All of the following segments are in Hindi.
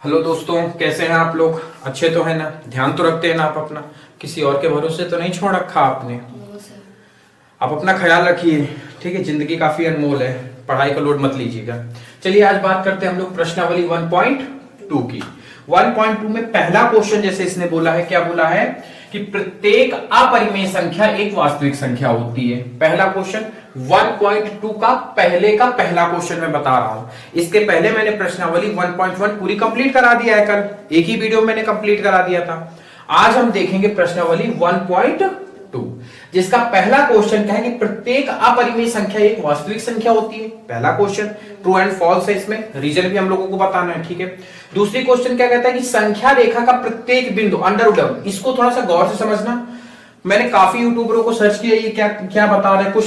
हेलो दोस्तों, कैसे हैं आप लोग? अच्छे तो है ना? ध्यान तो रखते हैं ना आप अपना? किसी और के भरोसे तो नहीं छोड़ रखा आपने? आप अपना ख्याल रखिए, ठीक है? जिंदगी काफी अनमोल है, पढ़ाई का लोड मत लीजिएगा। चलिए आज बात करते हैं हम लोग प्रश्नावली 1.2 की। 1.2 में पहला क्वेश्चन जैसे इसने बोला है, क्या बोला है कि प्रत्येक अपरिमेय संख्या एक वास्तविक संख्या होती है। पहला क्वेश्चन 1.2 का पहला क्वेश्चन मैं बता रहा हूं। इसके पहले मैंने प्रश्नावली 1.1 पूरी कंप्लीट करा दिया है, कल एक ही वीडियो में मैंने कंप्लीट करा दिया था। आज हम देखेंगे प्रश्नावली 1.2, जिसका पहला क्वेश्चन क्या है कि प्रत्येक अपरिमेय संख्या एक वास्तविक संख्या होती है। पहला क्वेश्चन ट्रू एंड फॉल्स है, इसमें रीजन भी हम लोगों को बताना है, ठीक है? दूसरी क्वेश्चन क्या कहता है कि संख्या रेखा का प्रत्येक बिंदु अंडर, इसको थोड़ा सा गौर से समझना। मैंने काफी यूट्यूबरों को सर्च किया, ये क्या क्या बता रहे हैं, कुछ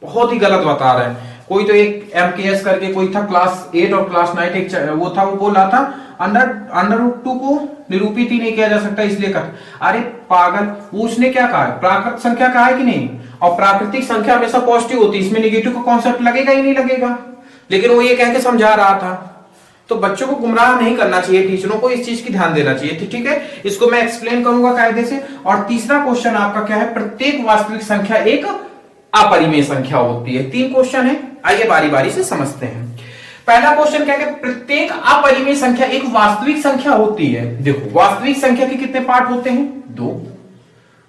बहुत ही गलत बता रहे हैं। कोई तो एक MKS करके कोई था, क्लास 8 और क्लास 9 एक वो था, वो बोल रहा था अंडर रूट 2 को निरूपित ही नहीं किया जा सकता, इसलिए कर। अरे पागल, वो उसने क्या कहा है? प्राकृत संख्या कहा है कि नहीं? और प्राकृतिक संख्या हमेशा पॉजिटिव होती है, इसमें निगेटिव का कॉन्सेप्ट लगेगा ही नहीं लगेगा। लेकिन वो ये कह के समझा रहा था। तो बच्चों को गुमराह नहीं करना चाहिए, टीचरों को इस चीज की ध्यान देना चाहिए, ठीक है? इसको मैं एक्सप्लेन करूंगा कायदे से। और तीसरा क्वेश्चन आपका क्या है? प्रत्येक वास्तविक संख्या एक अपरिमेय संख्या होती है। 3 क्वेश्चन है, आइए बारी बारी से समझते हैं। पहला क्वेश्चन क्या है? प्रत्येक अपरिमेय संख्या एक वास्तविक संख्या होती है। देखो, वास्तविक संख्या के कितने पार्ट होते हैं? 2।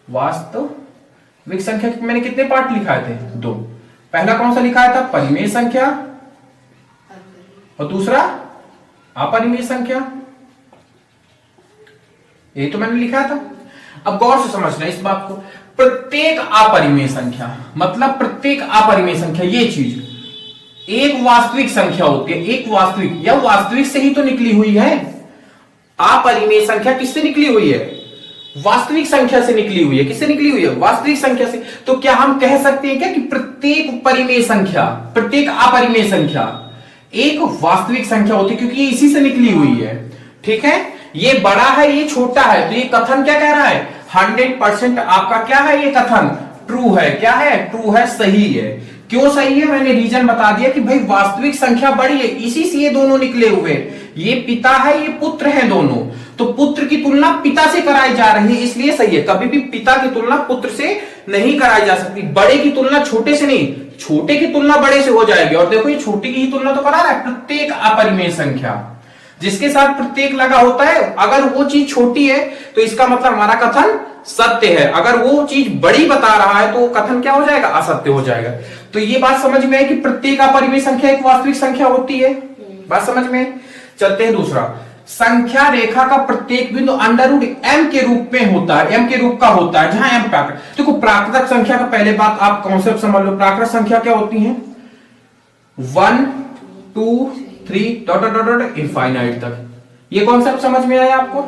वास्तविक संख्या के मैंने कितने पार्ट लिखाए थे? 2। पहला कौन सा लिखाया था? परिमेय संख्या, और दूसरा अपरिमेय संख्या। यही तो मैंने लिखा था। अब गौर से समझना इस बात को। प्रत्येक अपरिमेय संख्या मतलब प्रत्येक अपरिमेय संख्या, ये चीज एक वास्तविक संख्या होती है। एक वास्तविक, या वास्तविक से ही तो निकली हुई है। अपरिमेय संख्या किससे निकली हुई है? वास्तविक संख्या से निकली हुई है। किससे निकली हुई है? वास्तविक संख्या से। तो क्या हम कह सकते हैं क्या कि प्रत्येक परिमेय संख्या, प्रत्येक अपरिमेय संख्या एक वास्तविक संख्या होती है, क्योंकि ये इसी से निकली हुई है, ठीक है? ये बड़ा है, ये छोटा है, तो ये कथन क्या कह रहा है? 100% आपका क्या है? ये कथन ट्रू है। क्या है? ट्रू है, सही है। क्यों सही है? मैंने रीजन बता दिया कि भाई वास्तविक संख्या बड़ी है, इसी से ये दोनों निकले हुए। ये पिता है, ये पुत्र है दोनों, तो पुत्र की तुलना पिता से कराई जा रही है, इसलिए सही है। कभी भी पिता की तुलना पुत्र से नहीं कराई जा सकती। बड़े की तुलना छोटे से नहीं, छोटे की तुलना बड़े से हो जाएगी। और देखो, ये छोटे की ही तुलना तो करा रहा है। प्रत्येक अपरिमेय संख्या जिसके साथ प्रत्येक लगा होता है, अगर वो चीज छोटी है तो इसका मतलब हमारा कथन सत्य है। अगर वो चीज बड़ी बता रहा है तो वो कथन क्या हो जाएगा? असत्य हो जाएगा। तो ये बात समझ में आई कि प्रत्येक अपरिमेय संख्या एक वास्तविक संख्या होती है। बात समझ में? चलते हैं दूसरा। संख्या रेखा का प्रत्येक बिंदु √m के रूप में होता है, m के रूप का होता है, जहां m प्राकृत। देखो, प्राकृतिक संख्या का पहले बात आप कॉन्सेप्ट समझ लो। प्राकृतिक संख्या क्या होती है? 1 2 3 डॉट डॉट डॉट इनफाइनाइट तक। ये कॉन्सेप्ट समझ में आया आपको?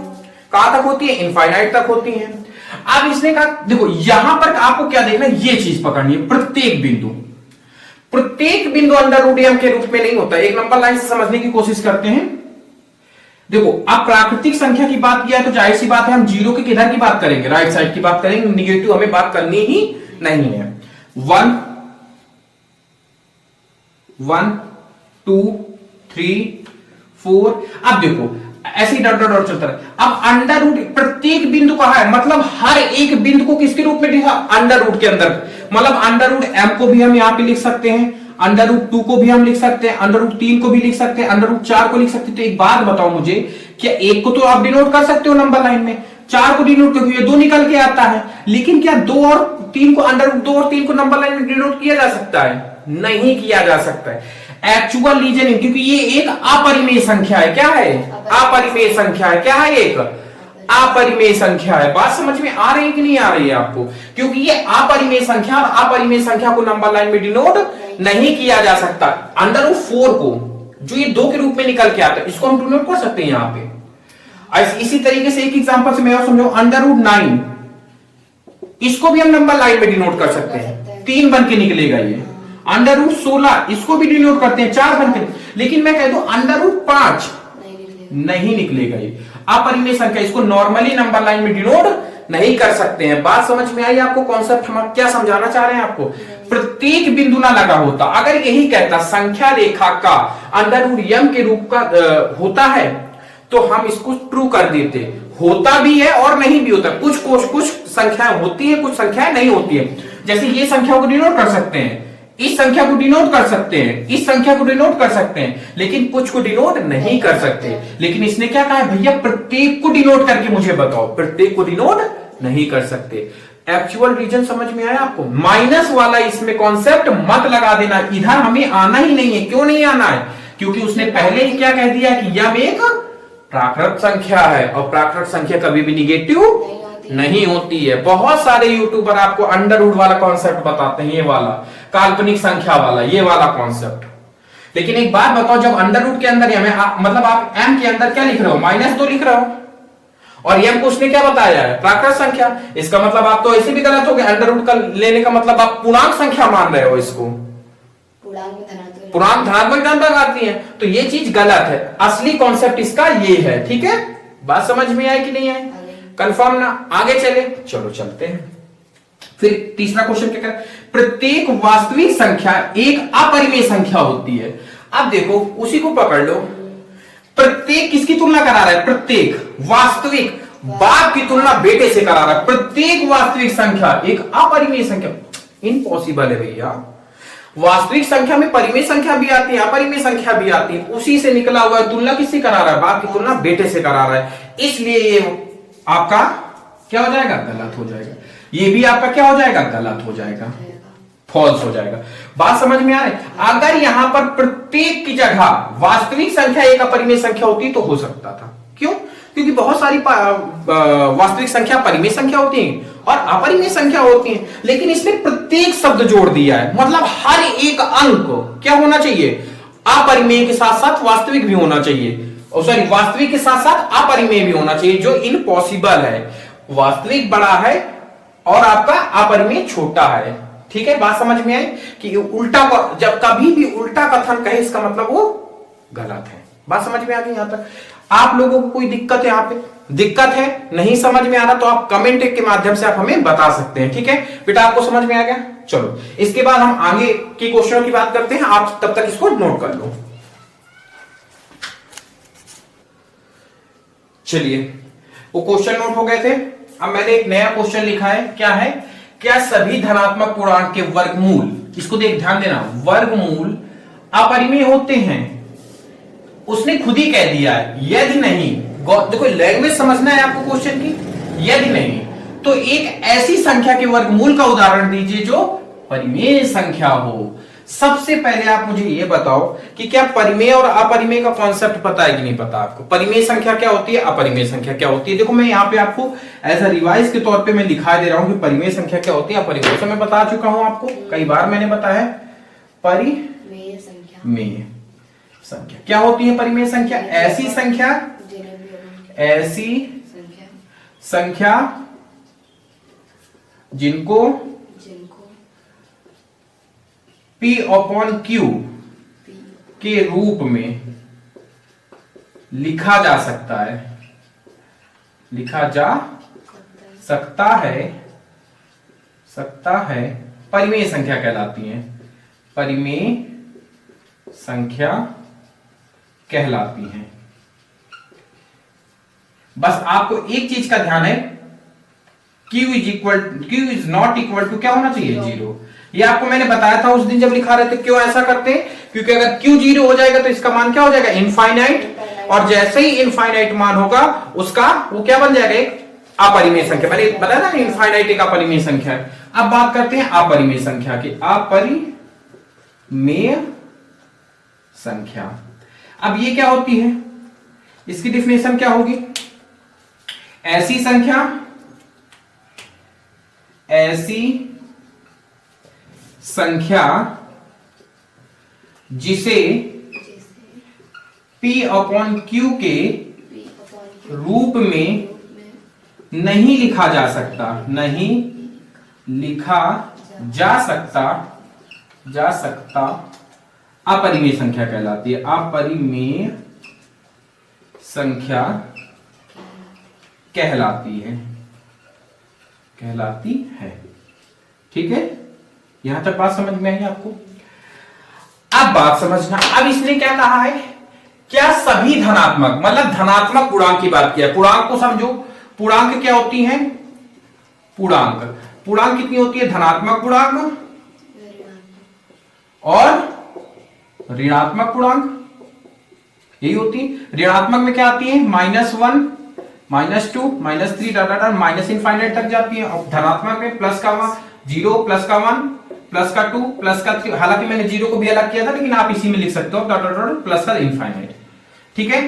कहां तक होती है? इनफाइनाइट तक होती है। अब इसने कहा, देखो यहां पर आपको क्या देखना है? ये चीज पकड़नी है। प्रत्येक बिंदु √m के रूप में नहीं होता। एक नंबर लाइन से समझने की कोशिश करते हैं। देखो, अब प्राकृतिक संख्या की बात किया तो जाहिर सी बात है हम जीरो के किधर की बात करेंगे? राइट साइड की बात करेंगे। निगेटिव हमें बात करनी ही नहीं है। 1 2 3 4। अब देखो ऐसे डॉट डॉट डॉट चलता है। अब प्रत्येक बिंदु कहा है, मतलब हर एक बिंदु को किसके रूप में लिखा? √, के अंदर। मतलब √m को भी हम यहां पे लिख सकते हैं, √2 को भी हम लिख सकते हैं, √3 को भी लिख सकते हैं, √4 को लिख सकते हैं। तो एक बात बताओ मुझे, क्या एक को तो आप डिनोट कर सकते हो नंबर लाइन में, 4 को डिनोट क्योंकि 2 निकल के आता है। लेकिन क्या 2 और 3 को √2 और 3 को नंबर लाइन में डिनोट किया जा सकता है? नहीं किया जा सकता है। एक्चुअल रीजनिंग, क्योंकि ये एक अपरिमेय संख्या है। क्या है? अपरिमेय संख्या है। क्या है? एक अपरिमेय संख्या है। बात समझ में आ रही है कि नहीं आ रही है आपको? क्योंकि ये अपरिमेय संख्या, और अपरिमेय संख्या को नंबर लाइन में डिनोट नहीं किया जा सकता। √4 को, जो ये 2 के रूप में निकल के आता है, इसको हम डिनोट कर सकते हैं यहां पे। इसी तरीके से एक एग्जांपल से मैं और समझो, √9, इसको भी हम नंबर लाइन में डिनोट कर सकते हैं। 3 बन के निकलेगा ये। √16, इसको भी डिनोट करते हैं, 4 बन के। लेकिन मैं कह दूं √5 नहीं निकलेगा ये। अपरिमेय संख्या, इसको नॉर्मली नंबर लाइन में डिनोट नहीं कर सकते हैं। बात समझ में आई आपको? कॉन्सेप्ट हम क्या समझाना चाह रहे हैं आपको? प्रत्येक बिंदु ना लगा होता। अगर यही कहता संख्या रेखा का √m के रूप का होता है, तो हम इसको ट्रू कर देते। होता भी है और नहीं भी होता, कुछ संख्याएं होती है, कुछ संख्याएं नहीं होती है। जैसे ये संख्या को डिनोट कर सकते हैं, इस संख्या को डिनोट कर सकते हैं, इस संख्या को डिनोट कर सकते हैं, लेकिन कुछ को डिनोट नहीं कर सकते। लेकिन इसने क्या कहा है, भैया प्रत्येक को डिनोट करके मुझे बताओ, प्रत्येक को डिनोट नहीं कर सकते। एक्चुअल रीजन समझ में आया आपको? माइनस वाला इसमें कॉन्सेप्ट मत लगा देना, इधर हमें आना ही नहीं है। क्यों नहीं आना है? क्योंकि उसने पहले ही क्या कह दिया कि यह एक प्राकृत संख्या है, और प्राकृत संख्या कभी भी निगेटिव नहीं होती है। बहुत सारे यूट्यूबर आपको अंडर रूट वाला कॉन्सेप्ट बताते हैं, ये वाला काल्पनिक संख्या वाला, ये वाला कॉन्सेप्ट। लेकिन एक बात बताओ, जब अंडर रूट के अंदर मतलब आप m के अंदर क्या लिख रहे हो, माइनस तो लिख रहे हो, और m को उसने क्या बताया है, प्राकृत संख्या। इसका मतलब आप तो ऐसे भी गलत हो गए, अंडर रूट का लेने का मतलब आप पूर्णांक संख्या मान रहे हो इसको, पूर्णांक धनात्मक धनात्मक आती है, तो ये चीज गलत है। असली कॉन्सेप्ट इसका ये है। ठीक है, बात समझ में आई कि नहीं आई? कंफर्म ना? आगे चले, चलो चलते हैं। फिर तीसरा क्वेश्चन क्या कहता है, प्रत्येक वास्तविक संख्या एक अपरिमेय संख्या होती है। अब देखो, उसी को पकड़ लो, प्रत्येक किसकी तुलना करा रहा है, प्रत्येक वास्तविक, बाप की तुलना बेटे से करा रहा है। प्रत्येक वास्तविक संख्या एक अपरिमेय संख्या, इम्पॉसिबल है भैया। वास्तविक संख्या में परिमेय संख्या भी आती है, अपरिमेय संख्या भी आती है, उसी से निकला हुआ है। तुलना किससे करा रहा है, बाप की तुलना बेटे से करा रहा है, इसलिए ये आपका क्या हो जाएगा, गलत हो जाएगा। ये भी आपका क्या हो जाएगा, गलत हो जाएगा, फॉल्स हो जाएगा। बात समझ में आ रही? अगर यहां पर प्रत्येक की जगह वास्तविक संख्या एक अपरिमेय संख्या होती तो हो सकता था। क्यों? क्योंकि बहुत सारी वास्तविक संख्या परिमेय संख्या होती है और अपरिमेय संख्या होती है, लेकिन इसने प्रत्येक शब्द जोड़ दिया है। मतलब हर एक अंक क्या होना चाहिए, अपरिमेय के साथ साथ वास्तविक भी होना चाहिए, सॉरी वास्तविक के साथ साथ अपरिमेय भी होना चाहिए, जो इम्पॉसिबल है। वास्तविक बड़ा है और आपका अपरिमेय छोटा है। ठीक है, बात समझ में आई कि उल्टा, जब कभी भी उल्टा कथन कहे इसका मतलब वो गलत है। बात समझ में आ गई? यहां तक आप लोगों को कोई दिक्कत है? यहाँ पे दिक्कत है, नहीं समझ में आ रहा तो आप कमेंट के माध्यम से आप हमें बता सकते हैं। ठीक है बेटा, आपको समझ में आ गया? चलो, इसके बाद हम आगे के क्वेश्चनों की बात करते हैं, आप तब तक इसको नोट कर लो। चलिए, वो क्वेश्चन नोट हो गए थे। अब मैंने एक नया क्वेश्चन लिखा है, क्या है, क्या सभी धनात्मक पूर्णांक के वर्गमूल, इसको देख ध्यान देना, वर्गमूल अपरिमेय होते हैं? उसने खुद ही कह दिया है यदि नहीं, देखो लैंग्वेज समझना है आपको क्वेश्चन की, यदि नहीं तो एक ऐसी संख्या के वर्गमूल का उदाहरण दीजिए जो परिमेय संख्या हो। सबसे पहले आप मुझे यह बताओ कि क्या परिमेय और अपरिमेय का कॉन्सेप्ट पता है कि नहीं पता आपको? परिमेय संख्या क्या होती है, अपरिमेय संख्या क्या होती है? देखो मैं यहाँ पे आपको एज अ रिवाइज के तौर पे मैं दिखा दे रहा हूं कि परिमेय संख्या क्या होती है, अपरिमेय संख्या मैं बता चुका हूं आपको, कई बार मैंने बताया। परिमेय संख्या क्या होती है? परिमेय संख्या ऐसी संख्या जिनको P/Q के रूप में लिखा जा सकता है, परिमेय संख्या कहलाती है, परिमेय संख्या कहलाती है। बस आपको एक चीज का ध्यान है, Q is not equal to क्या होना चाहिए, 0। ये आपको मैंने बताया था उस दिन जब लिखा रहे थे। क्यों ऐसा करते हैं? क्योंकि अगर Q 0 हो जाएगा तो इसका मान क्या हो जाएगा, इनफाइनाइट, और जैसे ही इनफाइनाइट मान होगा उसका वो क्या बन जाएगा, एक अपरिमेय संख्या। मैंने बताया ना इनफाइनाइट एक अपरिमेय संख्या है। अब बात करते हैं अपरिमेय संख्या की, अपरिमेय संख्या। अब ये क्या होती है, इसकी डिफिनेशन क्या होगी? ऐसी संख्या जिसे P/Q के रूप में नहीं लिखा जा सकता, अपरिमेय संख्या कहलाती है। अपरिमेय संख्या कहलाती है। ठीक है, यहां तक बात समझ में आई आपको? अब बात समझना, अब इसने क्या कहा है, क्या सभी धनात्मक, मतलब धनात्मक पूर्णांक की बात किया। पूर्णांक को समझो, पूर्णांक क्या होती हैं, पूर्णांक, पूर्णांक कितनी होती है, धनात्मक पूर्णांक और ऋणात्मक पूर्णांक, यही होती है। ऋणात्मक में क्या आती है, -1, -2, -3 डाटा माइनस इनफाइनाइट तक जाती है। और धनात्मक में प्लस का 0, प्लस का 1, प्लस का 2, प्लस का 3, हालांकि मैंने 0 को भी अलग किया था, लेकिन आप इसी में लिख सकते हो प्लस का इनफाइनाइट। ठीक है,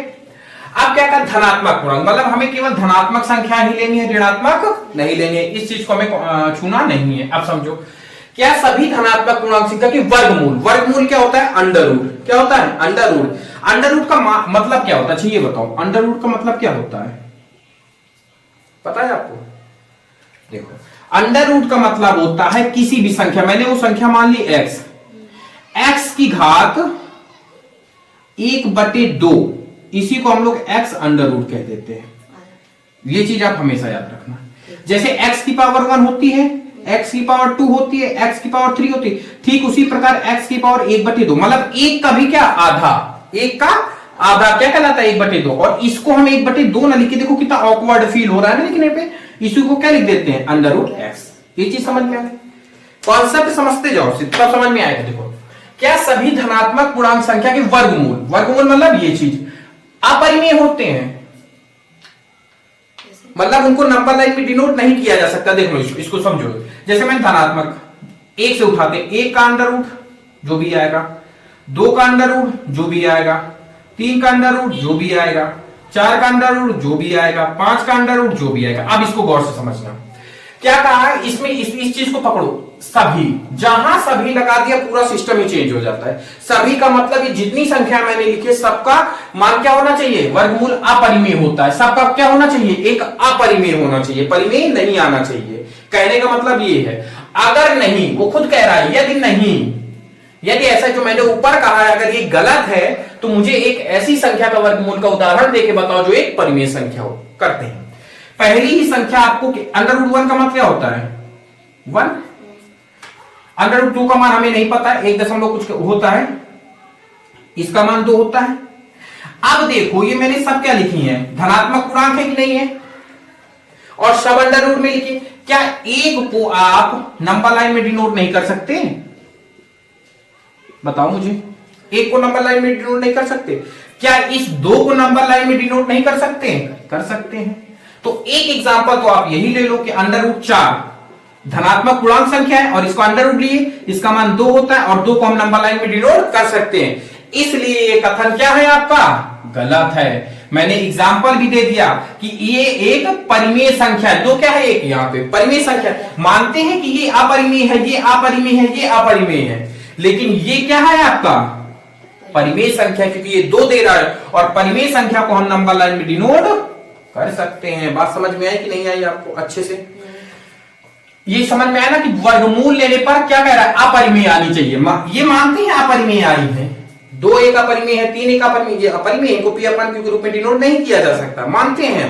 अब क्या कर, धनात्मक पूर्णांक, मतलब हमें केवल धनात्मक संख्या ही लेनी है, ऋणात्मक नहीं लेनी है, इस चीज को हमें छूना नहीं है। अब समझो, क्या सभी धनात्मक पूर्णांक संख्या की वर्गमूल, वर्गमूल क्या होता है, अंडर रूट, क्या होता है, अंडर रूट। अंडर रूट का मतलब क्या होता है, अच्छा ये बताओ, अंडर रूट का मतलब क्या होता है, पता है आपको? देखो, अंडर रूट का मतलब होता है किसी भी संख्या, मैंने वो संख्या मान ली x, x की घात 1/2, इसी को हम लोग x अंडर रूट कह देते हैं। ये चीज आप हमेशा याद रखना। जैसे x की पावर 1 होती है, x की पावर 2 होती है, x की पावर 3 होती है, ठीक उसी प्रकार x की पावर 1/2, मतलब एक का भी क्या, आधा, एक का आधा क्या कहलाता है, 1/2। और इसको हम 1/2 ना लिखे, देखो कितना ऑकवर्ड फील हो रहा है ना लिखने पे, इसी को क्या लिख देते हैं, अंडर रूट x। ये चीज समझ में आ गई, कॉन्सेप्ट समझते जाओ, तब समझ में आएगा। देखो, क्या सभी धनात्मक पूर्णांक संख्या के वर्गमूल, वर्गमूल मतलब ये चीज अपरिमेय होते हैं, मतलब उनको नंबर लाइन में डिनोट नहीं किया जा सकता। देख लो इसको समझो, जैसे मैं धनात्मक 1 से उठाते, 1 का अंडर रूट जो भी आएगा, 2 का अंडर रूट जो भी आएगा, 3 का अंडर रूट जो भी आएगा, 4 का अंडर रूट जो भी आएगा, 5 का अंडर रूट जो भी आएगा। अब इसको गौर से समझना, क्या कहा है इसमें, इस चीज को पकड़ो, सभी, जहां सभी लगा दिया पूरा सिस्टम ही चेंज हो जाता है। सभी का मतलब ये जितनी संख्या मैंने लिखी, सबका मान क्या होना चाहिए, वर्गमूल अपरिमेय होता है। सबका क्या होना चाहिए, एक अपरिमेय होना चाहिए, परिमेय नहीं आना चाहिए। कहने का मतलब ये है, अगर नहीं, वो खुद कह रहा है, यदि नहीं, यदि ऐसा जो मैंने ऊपर कहा है अगर ये गलत है, तो मुझे एक ऐसी संख्या का वर्गमूल का उदाहरण देके बताओ जो एक परिमेय संख्या हो। करते हैं, पहली ही संख्या आपको, अंडर रूट 1 का मान क्या होता है, 1। अंडर रूट 2 का मान हमें नहीं पता है, 1 कुछ होता है, इसका मान 2 होता है। अब देखो, ये मैंने सब क्या लिखी है, धनात्मक पूर्णांक है कि नहीं है, और सब अंडर रूट में लिखी। क्या एक को आप नंबर लाइन में डिनोट नहीं कर सकते, बताओ मुझे, एक को नंबर लाइन में डिनोट नहीं कर सकते? क्या इस 2 को नंबर लाइन में डिनोट नहीं कर सकते? कर सकते हैं। तो एक एग्जांपल तो आप यही ले लो कि अंडर रूट 4 धनात्मक पूर्णांक संख्या है, और इसको अंडर रूट लिए, इसका मान 2 होता है, और 2 को हम नंबर लाइन में डिनोट कर सकते हैं। इसलिए ये कथन क्या है आपका, गलत है। मैंने एग्जाम्पल भी दे दिया कि ये एक परिमेय संख्या है। 2 क्या है, एक यहाँ पे परिमेय संख्या, मानते हैं कि ये अपरिमेय है, ये अपरिमेय है, ये अपरिमेय है, लेकिन ये क्या है आपका परिमेय संख्या, क्योंकि ये 2 दे रहा है, और परिमेय संख्या को हम नंबर लाइन में डिनोट कर सकते हैं। बात समझ में आई कि नहीं आई आपको अच्छे से? ये समझ में आया ना कि वर्गमूल लेने पर क्या कह रहा है, अपरिमेय आनी चाहिए। ये मानते हैं अपरिमेय आई है, 2 एक अपरिमेय है, 3 एक अपरिमेय, ये अपरिमेय, इनको पी अपन क्यू के रूप में डिनोट नहीं किया जा सकता, मानते हैं।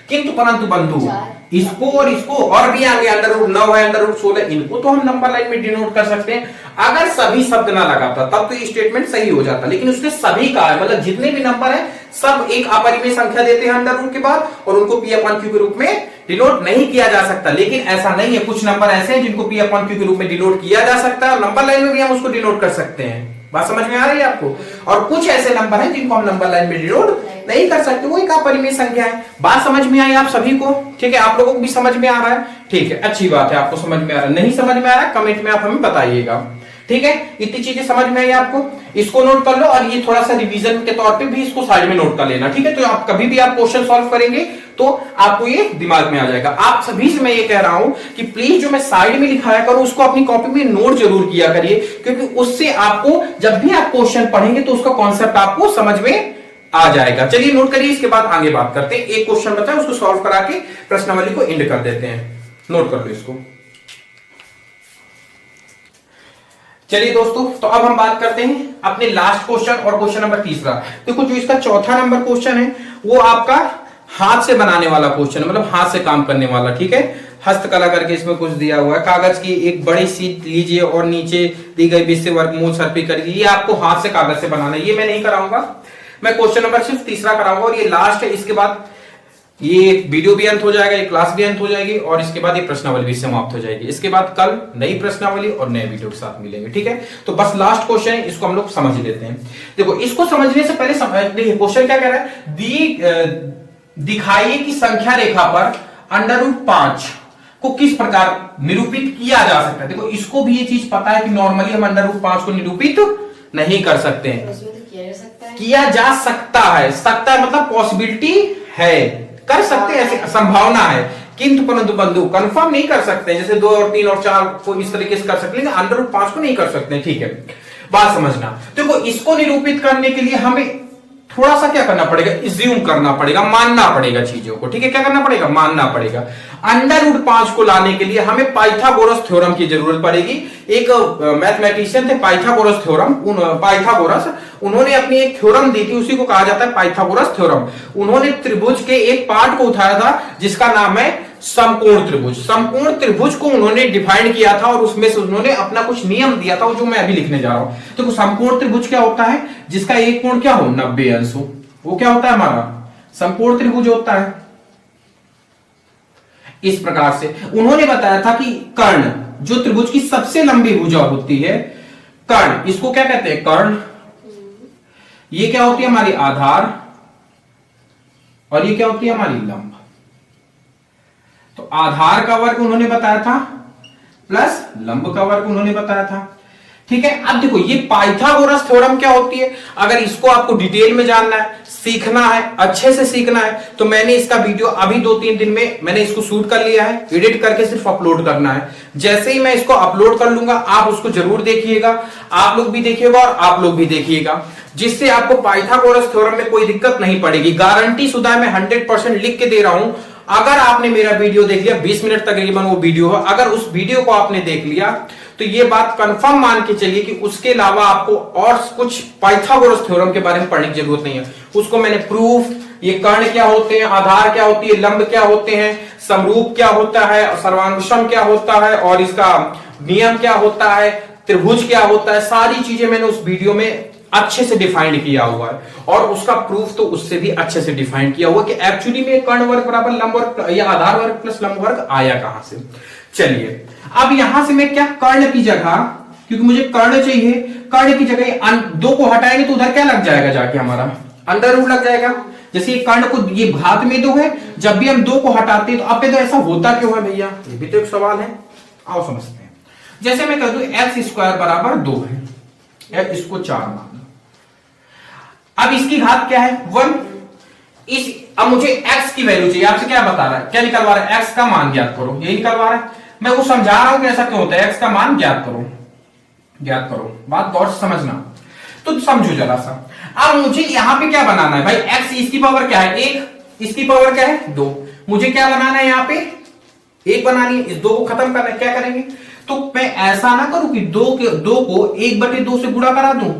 किंतु परंतु बंधु, इसको और इसको और भी आगे अंडर रूट 9 है, अंडर रूट 16, इनको तो हम नंबर लाइन में डिनोट कर सकते हैं। अगर सभी शब्द ना लगाता तब तो ये स्टेटमेंट सही हो जाता, लेकिन उसने सभी कहा है, मतलब जितने भी नंबर है सब एक अपरिमेय संख्या देते हैं अंडर रूट के बाद, और उनको पी अपॉन क्यू के रूप में डिनोट नहीं किया जा सकता। लेकिन ऐसा नहीं है, कुछ नंबर ऐसे हैं जिनको पी अपॉन क्यू के रूप में डिनोट किया जा सकता है, और नंबर लाइन में भी हम उसको डिनोट कर सकते हैं। बात समझ में आ रही है आपको? और कुछ ऐसे नंबर हैं जिनको हम नंबर लाइन में डिनोट नहीं कर सकते, वो एक अपरिमेय संख्या है। बात समझ में आई आप सभी को? ठीक है, आप लोगों को भी समझ में आ रहा है? ठीक है, अच्छी बात है, आपको समझ में आ रहा है। नहीं समझ में आ रहा है, कमेंट में आप हमें बताइएगा। ठीक है, इतनी चीजें समझ में आई आपको, इसको नोट कर लो, और ये थोड़ा सा रिवीजन के तौर पे भी इसको साइड में नोट कर लेना। ठीक है, तो आप कभी भी आप क्वेश्चन सॉल्व करेंगे तो आपको ये दिमाग में आ जाएगा। आप सभी से मैं ये कह रहा हूं कि प्लीज जो मैं साइड में लिखाया करूं उसको अपनी कॉपी में नोट जरूर किया करिए, क्योंकि उससे आपको जब भी आप क्वेश्चन पढ़ेंगे तो उसका कॉन्सेप्ट आपको समझ में आ जाएगा। चलिए नोट करिए, इसके बाद आगे बात करते हैं। एक क्वेश्चन बचा है, उसको सॉल्व करा के प्रश्नावली को एंड कर देते हैं। नोट कर लो इसको। चलिए दोस्तों, तो अब हम बात करते हैं अपने लास्ट क्वेश्चन और क्वेश्चन नंबर 3। देखो, जो इसका चौथा नंबर क्वेश्चन है वो आपका हाथ से बनाने वाला क्वेश्चन है, मतलब हाथ से काम करने वाला। ठीक है, हस्तकला करके इसमें कुछ दिया हुआ है। कागज की एक बड़ी शीट लीजिए और नीचे दी गई 20 से वर्गमूल सर्पी करिए। ये आपको हाथ से कागज से बनाना है, ये मैं नहीं कराऊंगा। मैं क्वेश्चन नंबर सिर्फ तीसरा कराऊंगा और ये लास्ट है। इसके बाद ये वीडियो भी अंत हो जाएगा, ये क्लास भी अंत हो जाएगी और इसके बाद ये प्रश्नावली भी समाप्त हो जाएगी। इसके बाद कल नई प्रश्नावली और नए वीडियो के साथ मिलेंगे, ठीक है। तो बस लास्ट क्वेश्चन है, इसको हम लोग समझ लेते हैं। देखो इसको समझने से पहले क्वेश्चन क्या कह रहा है, दिखाइए कि संख्या रेखा पर √5 को किस प्रकार निरूपित किया जा सकता है। देखो इसको भी ये चीज पता है कि नॉर्मली हम √5 को निरूपित नहीं कर सकते हैं। किया जा सकता है, सकता है मतलब पॉसिबिलिटी है, कर सकते हैं, ऐसी संभावना है, किंतु परंतु बंधु कंफर्म नहीं कर सकते। जैसे 2 और 3 और 4 को इस तरीके से कर सकते हैं, लेकिन √5 को नहीं कर सकते, ठीक है। बात समझना। देखो इसको निरूपित करने के लिए हमें थोड़ा सा क्या करना पड़ेगा, इज्यूम करना पड़ेगा, मानना पड़ेगा चीजों को, ठीक है। क्या करना पड़ेगा, मानना पड़ेगा। √5 को लाने के लिए हमें पाइथागोरस थ्योरम की जरूरत पड़ेगी। एक मैथमेटिशियन थे पाइथागोरस थ्योरम, पाइथागोरस, उन्होंने अपनी एक थ्योरम दी थी, उसी को कहा जाता है पाइथागोरस थ्योरम। उन्होंने त्रिभुज के एक पार्ट को उठाया था जिसका नाम है समकोण त्रिभुज। समकोण त्रिभुज को उन्होंने डिफाइन किया था और उसमें से उन्होंने अपना कुछ नियम दिया था, जो मैं अभी लिखने जा रहा हूं। तो समकोण त्रिभुज क्या होता है, जिसका एक कोण क्या हो, 90 अंश हो, वो क्या होता है हमारा समकोण त्रिभुज होता है। इस प्रकार से उन्होंने बताया था कि कर्ण, जो त्रिभुज की सबसे लंबी भुजा होती है, कर्ण, इसको क्या कहते हैं, कर्ण। ये क्या होती है हमारी आधार और ये क्या होती है हमारी लंब। तो आधार का वर्ग उन्होंने बताया था प्लस लंब का वर्ग उन्होंने बताया था, ठीक है। अब देखो ये पाइथागोरस थ्योरम क्या होती है, अगर इसको आपको डिटेल में जानना है, सीखना है, अच्छे से सीखना है, तो मैंने इसका वीडियो अभी 2-3 दिन में मैंने इसको शूट कर लिया है, एडिट करके सिर्फ अपलोड करना है। जैसे ही मैं इसको अपलोड कर लूंगा आप उसको जरूर देखिएगा, आप लोग भी देखिएगा और आप लोग भी देखिएगा, जिससे आपको पाइथागोरस थ्योरम में कोई दिक्कत नहीं पड़ेगी। गारंटी शुदा मैं 100% लिख के दे रहा हूं। अगर आपने मेरा वीडियो देख लिया, 20 मिनट तकरीबन वो वीडियो है, अगर उस वीडियो को आपने देख लिया तो ये बात कंफर्म मान के चलिए कि उसके अलावा आपको और कुछ पाइथागोरस थ्योरम के बारे में पढ़ने की जरूरत नहीं है। उसको मैंने प्रूफ, ये कर्ण क्या होते हैं, आधार क्या होती है, लंब क्या होते हैं, समरूप क्या होता है, सर्वांगसम क्या होता है और इसका नियम क्या होता है, त्रिभुज क्या होता है, सारी चीजें मैंने उस वीडियो में अच्छे से डिफाइन किया हुआ है और उसका प्रूफ तो उससे भी अच्छे से डिफाइन किया हुआ कि एक्चुअली में कर्ण वर्ग बराबर लंब वर्ग या आधार वर्ग प्लस लंब वर्ग आया कहां से। चलिए अब यहां से मैं क्या, कर्ण की जगह, क्योंकि मुझे कर्ण चाहिए, कर्ण की जगह 2 को हटाएंगे तो उधर क्या लग जाएगा, जाके हमारा √, लग जाएगा। जैसे ये कर्ण को, ये घात में 2 है, जब भी हम 2 को हटाते हैं तो अब तो ऐसा होता क्यों है भैया, ये भी तो एक सवाल है, आओ समझते हैं। जैसे मैं कह दूं x² बराबर 2 है, इसको 4 मान लो। अब इसकी घात क्या है, 1। अब मुझे x की वैल्यू चाहिए, आपसे क्या बता रहा है, क्या निकलवा रहा है, x का मान ज्ञात करो, यही निकलवा रहा है। मैं वो समझा रहा हूं कि ऐसा क्यों होता है, x का मान ज्ञात करो, ज्ञात करो, बात गौर से समझना, तो समझो जरा सा। अब मुझे यहां पे क्या बनाना है भाई, x इसकी पावर क्या है 1, इसकी पावर क्या है 2, मुझे क्या बनाना है, यहां पे 1 बनानी है, इस 2 को खत्म करना है, क्या करेंगे, तो मैं ऐसा ना करूं कि 2 को 1/2 से गुणा करा दूं,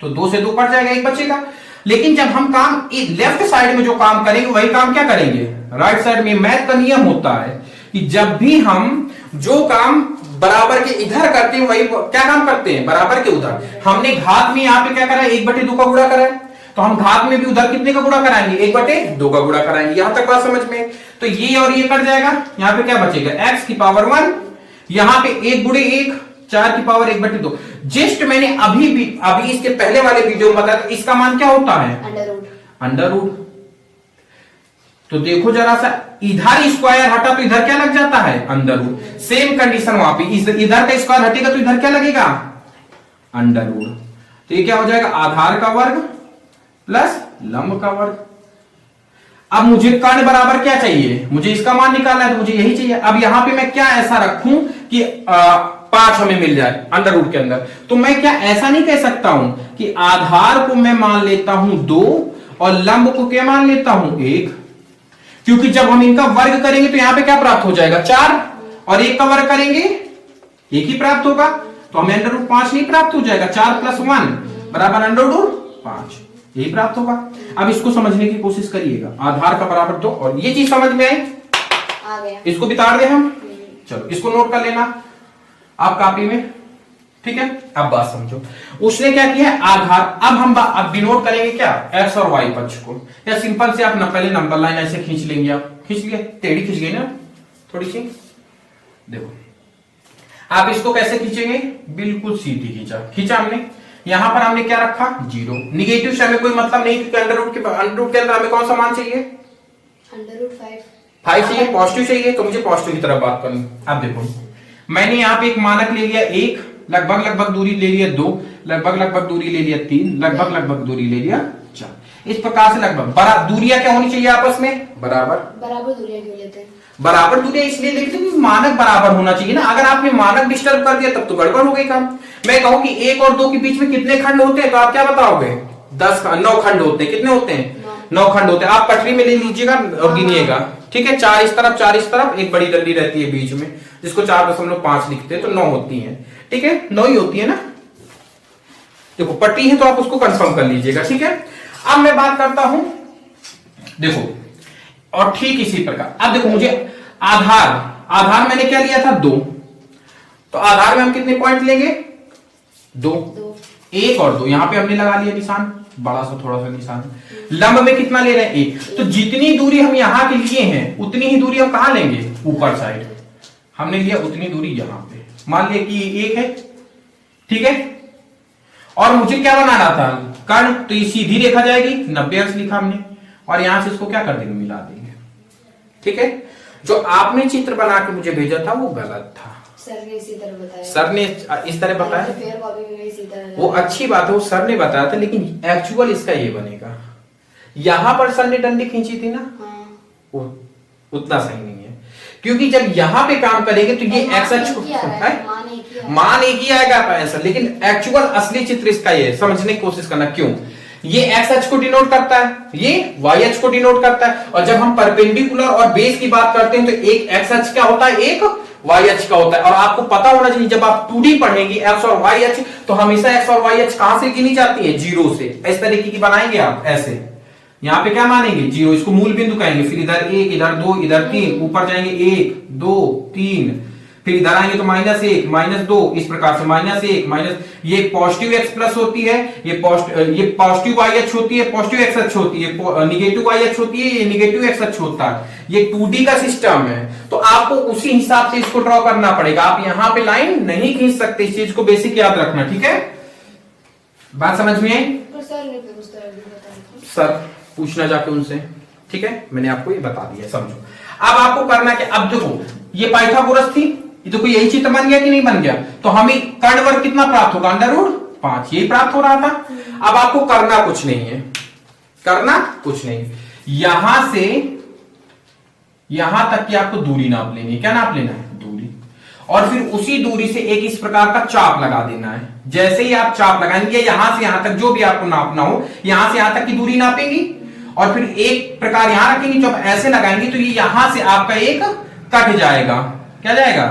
तो 2 से 2 कट जाएगा, 1 बचेगा। लेकिन जब हम काम लेफ्ट साइड में जो काम करेंगे वही काम क्या करेंगे राइट साइड में। मैथ का नियम होता है कि जब भी हम जो काम बराबर के इधर करते हैं वही क्या काम करते हैं, बराबर के उधर। हमने घात में यहां पे क्या करा है, 1/2 का गुणा करा है, तो हम घात में भी उधर कितने का गुणा कराएंगे, 1/2 का गुणा कराएंगे। यहां तक बात समझ में, तो ये और ये कट जाएगा, यहां पे क्या बचेगा, x की पावर 1, यहां पे 1 गुणे 1, 4 की पावर 1/2। जस्ट मैंने अभी इसके पहले वाले वीडियो में बताया, इसका मान क्या होता है, √। तो देखो जरा सा, इधर स्क्वायर हटा तो इधर क्या लग जाता है, √। सेम कंडीशन वहां पे, इधर का स्क्वायर हटेगा तो इधर क्या लगेगा, √। तो ये क्या हो जाएगा, आधार का वर्ग प्लस लंब का वर्ग। अब मुझे कर्ण बराबर क्या चाहिए, मुझे इसका मान निकालना है, तो मुझे यही चाहिए। अब यहां पे मैं क्या ऐसा रखूं कि 5 हमें मिल जाए √ के अंदर, तो मैं क्या ऐसा नहीं कह सकता हूं कि आधार को मैं मान लेता हूं 2 और लंब को क्या मान लेता हूं 1, क्योंकि जब हम इनका वर्ग करेंगे तो यहां पे क्या प्राप्त हो जाएगा 4, और 1 का वर्ग करेंगे 1 ही प्राप्त होगा, तो हमें √5 नहीं प्राप्त हो जाएगा, 4 + 1 बराबर √5, यही प्राप्त होगा। अब इसको समझने की कोशिश करिएगा, आधार का बराबर 2, और ये चीज समझ में आई, आ गया। इसको बिताड़ दे हम, चलो इसको नोट कर लेना आप कॉपी में। ठीक है, अब बात समझो। उसने क्या किया, आधार। अब हम अब डिनोट करेंगे क्या, एक्स और वाई पक्ष को, या सिंपल से आप पहले नंबर लाइन ऐसे खींच लेंगे, आप खींच लिए, टेढ़ी खींच गई ना थोड़ी सी, देखो आप इसको कैसे खींचेंगे, बिल्कुल सीधी खींचा हमने। यहां पर हमने क्या रखा, 0। निगेटिव से हमें कोई मतलब नहीं, क्योंकि अंडर रूट के अंदर हमें कौन सा मान चाहिए, फाइव चाहिए, पॉजिटिव चाहिए, तो मुझे पॉजिटिव की तरफ बात करनी। अब देखो मैंने यहाँ पे एक मानक ले लिया 1, लगभग दूरी ले लिया 2, लगभग दूरी ले लिया 3, लगभग दूरी ले लिया 4। इस प्रकार से लगभग दूरियां क्या होनी चाहिए आपस में, बराबर दूरियां क्यों लेते हैं, बराबर दूरियां इसलिए लेते हैं क्योंकि मानक बराबर होना चाहिए ना। अगर आपने मानक डिस्टर्ब कर दिया तब तो गड़बड़ हो गई काम। मैं कहूं कि 1 और 2 के बीच में कितने खंड होते हैं, तो आप क्या बताओगे, 9 खंड होते हैं। कितने होते हैं, 9 खंड होते हैं। आप पटरी में ले लीजिएगा और गिनिएगा, ठीक है, 4 इस तरफ 4 इस तरफ, एक बड़ी डंडी रहती है बीच में जिसको 4.5 लिखते हैं, तो 9 होती है, ठीक है, 9 ही होती है ना। देखो पट्टी है तो आप उसको कंफर्म कर लीजिएगा, ठीक है। अब मैं बात करता हूं, देखो, और ठीक इसी प्रकार अब देखो मुझे आधार मैंने क्या लिया था, 2, तो आधार में हम कितने पॉइंट लेंगे, 2, 1 और 2, यहां पे हमने लगा लिया निशान, बड़ा सा थोड़ा सा निशान। लंब में कितना ले रहे हैं, 1, तो जितनी दूरी हम यहां के लिए हैं उतनी ही दूरी हम कहां लेंगे, ऊपर साइड। हमने लिया उतनी दूरी यहां पे, मान लिया कि 1 है, ठीक है। और मुझे क्या बनाना था, कर्ण, तो ये सीधी रेखा जाएगी, 90 अंश लिखा हमने, और यहां से इसको क्या कर देंगे, मिला देंगे, ठीक है। जो आपने चित्र बना के मुझे भेजा था वो गलत था, सर ने इसी तरह बताया, सर ने इस तरह बताया, वो अच्छी बात है, वो सर ने बताया था, लेकिन एक्चुअल इसका ये बनेगा। यहां पर सर ने डंडी खींची थी ना, वो उतना सही नहीं है, क्योंकि जब यहां पे काम करेंगे तो ये एक्स अक्ष मान एक ही आएगा आपका आंसर, लेकिन एक्चुअल असली चित्र इसका ये समझने की कोशिश करना, क्यों ये एक्स अक्ष को डिनोट करता है, ये वाई अक्ष को डिनोट करता है, और जब हम परपेंडिकुलर और बेस की बात करते हैं तो एक एक्स अक्ष क्या होता है, एक वाई अक्ष का होता है। और आपको पता होना चाहिए जब आप 2D पढ़ेंगे एक्स और वाई अक्ष, तो हमेशा एक्स और वाई अक्ष कहां से गिनी जाती है, 0 से। इस तरीके की बनाएंगे आप ऐसे, यहां पे क्या मानेंगे, 0, इसको मूल बिंदु कहेंगे, फिर इधर 1, इधर 2, इधर 3, ऊपर जाएंगे 1 2 3, फिर इधर आएंगे तो -1 -2, इस प्रकार से -1 ये पॉजिटिव एक्स प्लस होती है, ये पॉजिटिव वाई अक्ष होती है, पॉजिटिव एक्स अक्ष होती है, निगेटिव वाई अक्ष होती है, ये निगेटिव एक्स अक्ष होता है। ये 2D का सिस्टम है, तो आपको उसी हिसाब से इसको ड्रॉ करना पड़ेगा। आप यहां पे लाइन नहीं खींच सकते, इस चीज को बेसिक याद रखना, ठीक है। बात समझ में आई, सर पूछना जाके उनसे, ठीक है, मैंने आपको ये बता दिया, समझो। अब आपको करना क्या, अब देखो ये पाइथागोरस थी, ये तो कोई यही चित्र बन गया कि नहीं बन गया, तो हमें कर्ण वर्ग कितना प्राप्त होगा, √5, यही प्राप्त हो रहा था। अब आपको करना कुछ नहीं है, यहां से यहां तक की आपको दूरी नाप लेनी है। क्या नाप लेना है, दूरी, और फिर उसी दूरी से एक इस प्रकार का चाप लगा देना है। जैसे ही आप चाप लगाएंगे, यहां से यहां तक जो भी आपको नापना हो, यहां से यहां तक की दूरी नापेंगी, और फिर एक प्रकार यहां रखेंगे। जब ऐसे लगाएंगे तो ये यहां से आपका एक कट जाएगा, क्या जाएगा,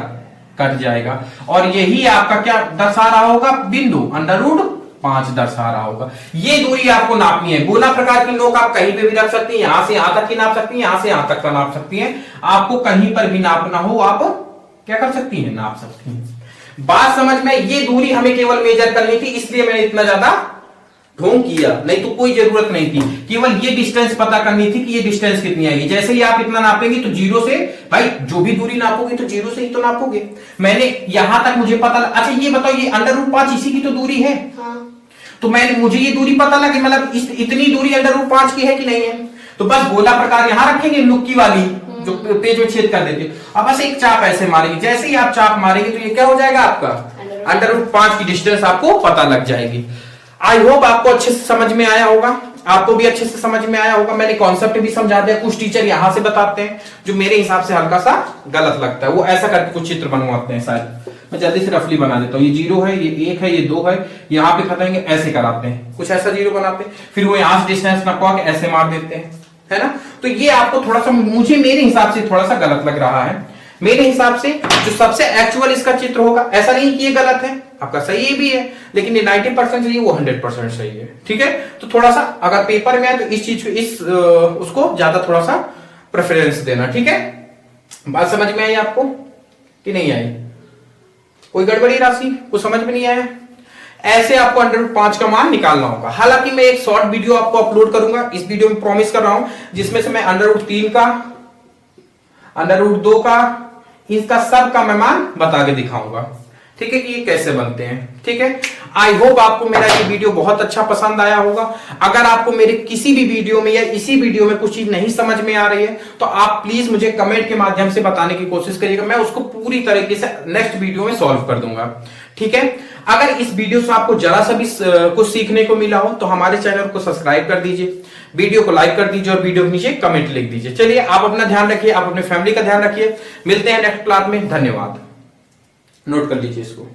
कट जाएगा, और यही आपका क्या दर्शा रहा होगा, बिंदु, √5 दर्शा रहा होगा। ये दूरी आपको नापनी है। गोला प्रकार की नोक आप कहीं पे भी रख सकती हैं, यहां से यहां तक की नाप सकती हैं, यहां से यहां तक का नाप सकती हैं। आपको कहीं पर भी नापना हो आप क्या कर सकती हैं, नाप सकती हैं। बात समझ में, ये दूरी हमें केवल मेजर करनी थी, इसलिए मैंने इतना ज्यादा ढोंग किया, नहीं तो कोई जरूरत नहीं थी। केवल ये डिस्टेंस पता करनी थी कि ये डिस्टेंस कितनी आएगी। जैसे ही आप इतना नापेंगे तो 0 से, भाई जो भी दूरी नापोगे तो 0 से ही तो नापोगे। मैंने यहां तक मुझे पता, अच्छा ये बताओ, ये √5 इसी की तो दूरी है, तो मुझे ये दूरी पता लगी, मतलब इतनी दूरी √5 की है कि नहीं है, तो बस गोला प्रकार यहां रखेंगे, लुक्की वाली जो पेज में छेद कर देते। अब बस एक चाप ऐसे मारेंगे, जैसे ही आप चाप मारेंगे तो ये क्या हो जाएगा, आपका √5 की डिस्टेंस आपको पता लग जाएगी। आई होप आपको अच्छे से समझ में आया होगा, आपको भी अच्छे से समझ में आया होगा। मैंने कॉन्सेप्ट भी समझा दिया। कुछ टीचर यहां से बताते हैं जो मेरे हिसाब से हल्का सा गलत लगता है, वो ऐसा करके कुछ चित्र बनवाते हैं। शायद मैं जल्दी से रफली बना देता हूँ, ये 0 है, ये 1 है, ये 2 है, यहाँ पे खताएंगे, ऐसे कराते हैं, कुछ ऐसा 0 बनाते हैं, फिर वो यहां से डिस्टेंस नपवा के ऐसे मार देते हैं, है ना। तो ये आपको थोड़ा सा, मुझे मेरे हिसाब से थोड़ा सा गलत लग रहा है। मेरे हिसाब से जो सबसे एक्चुअल इसका चित्र होगा, ऐसा नहीं कि ये गलत है, आपका सही भी है, लेकिन ये 90% सही है, वो 100% सही है, ठीक है। तो थोड़ा सा अगर पेपर में आए तो इस चीज को, उसको ज्यादा थोड़ा सा प्रेफरेंस देना, ठीक है। बात समझ में आई आपको कि नहीं आई? कोई गड़बड़ी राशि कुछ समझ में नहीं आया? ऐसे आपको √5 का मान निकालना होगा। हालांकि मैं एक शॉर्ट वीडियो आपको अपलोड करूंगा इस वीडियो में, प्रॉमिस कर रहा हूं, जिसमें से मैं √3 का, √2 का, इसका सब का मैं मान बता के दिखाऊंगा, ठीक है, कि ये कैसे बनते हैं। ठीक है, आई होप आपको मेरा ये वीडियो बहुत अच्छा पसंद आया होगा। अगर आपको मेरे किसी भी वीडियो में या इसी वीडियो में कुछ चीज नहीं समझ में आ रही है तो आप प्लीज मुझे कमेंट के माध्यम से बताने की कोशिश करिएगा, मैं उसको पूरी तरीके से नेक्स्ट वीडियो में सॉल्व कर दूंगा। ठीक है, अगर इस वीडियो से आपको जरा सा भी कुछ सीखने को मिला हो तो हमारे चैनल को सब्सक्राइब कर दीजिए, वीडियो को लाइक कर दीजिए और वीडियो के नीचे कमेंट लिख दीजिए। चलिए, आप अपना ध्यान रखिए, आप अपने फैमिली का ध्यान रखिए। मिलते हैं नेक्स्ट क्लास में। धन्यवाद। नोट कर लीजिए इसको।